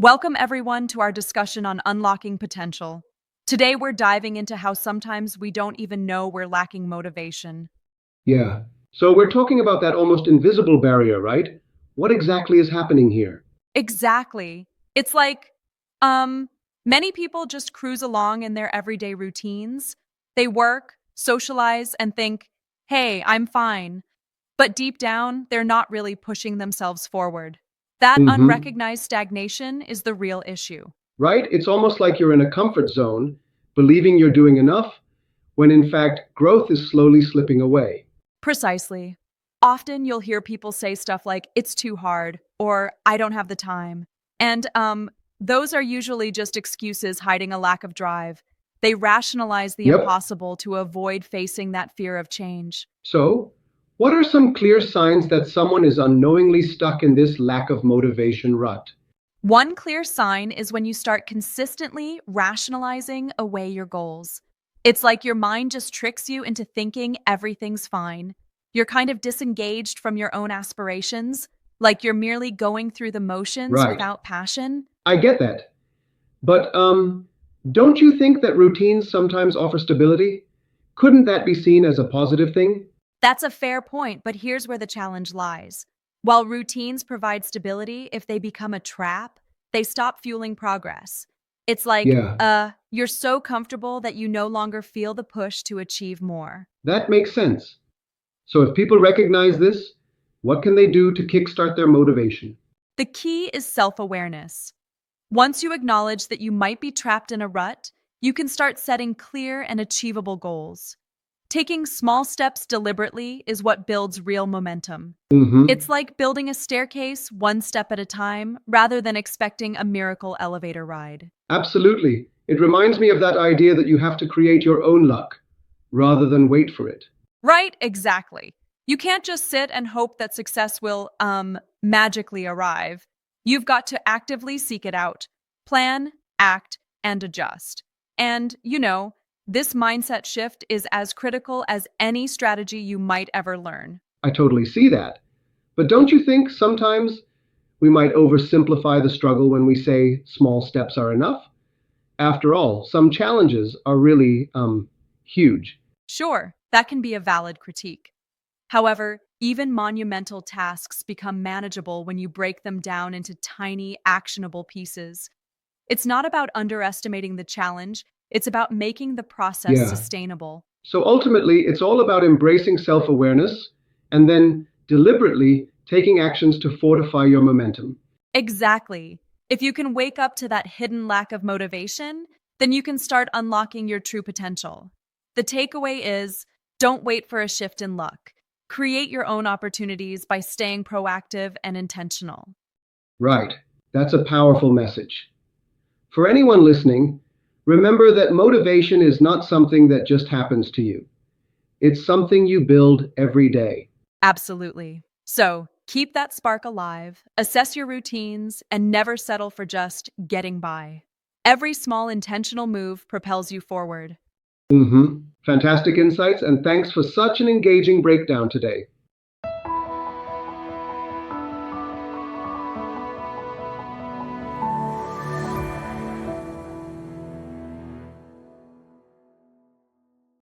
Welcome, everyone, to our discussion on unlocking potential. Today, we're diving into how sometimes we don't even know we're lacking motivation. Yeah. So we're talking about that almost invisible barrier, right? What exactly is happening here? Exactly. It's like, um, many people just cruise along in their everyday routines. They work, socialize, and think, hey, I'm fine. But deep down, they're not really pushing themselves forward. That Mm-hmm. unrecognized stagnation is the real issue. Right? It's almost like you're in a comfort zone, believing you're doing enough, when in fact growth is slowly slipping away. Precisely. Often you'll hear people say stuff like, it's too hard, or I don't have the time. And those are usually just excuses hiding a lack of drive. They rationalize the Yep. impossible to avoid facing that fear of change. So, what are some clear signs that someone is unknowingly stuck in this lack of motivation rut? One clear sign is when you start consistently rationalizing away your goals. It's like your mind just tricks you into thinking everything's fine. You're kind of disengaged from your own aspirations, like you're merely going through the motions Right. without passion. I get that. But don't you think that routines sometimes offer stability? Couldn't that be seen as a positive thing? That's a fair point, but here's where the challenge lies. While routines provide stability, if they become a trap, they stop fueling progress. It's like, Yeah, you're so comfortable that you no longer feel the push to achieve more. that makes sense. So if people recognize this, what can they do to kickstart their motivation? The key is self awareness. Once you acknowledge that you might be trapped in a rut, you can start setting clear and achievable goals. Taking small steps deliberately is what builds real momentum. Mm-hmm. It's like building a staircase one step at a time rather than expecting a miracle elevator ride. Absolutely. It reminds me of that idea that you have to create your own luck rather than wait for it. Right? Exactly. You can't just sit and hope that success will, magically arrive. You've got to actively seek it out, plan, act, and adjust. And this mindset shift is as critical as any strategy you might ever learn. I totally see that. But don't you think sometimes we might oversimplify the struggle when we say small steps are enough? After all, some challenges are really huge. Sure, that can be a valid critique. However, even monumental tasks become manageable when you break them down into tiny, actionable pieces. It's not about underestimating the challenge, it's about making the process Yeah. sustainable. So ultimately, it's all about embracing self awareness and then deliberately taking actions to fortify your momentum. Exactly. If you can wake up to that hidden lack of motivation, then you can start unlocking your true potential. The takeaway is don't wait for a shift in luck. Create your own opportunities by staying proactive and intentional. Right. That's a powerful message. For anyone listening, remember that motivation is not something that just happens to you, it's something you build every day. Absolutely. So keep that spark alive, assess your routines, and never settle for just getting by. Every small intentional move propels you forward. Fantastic insights, and thanks for such an engaging breakdown today.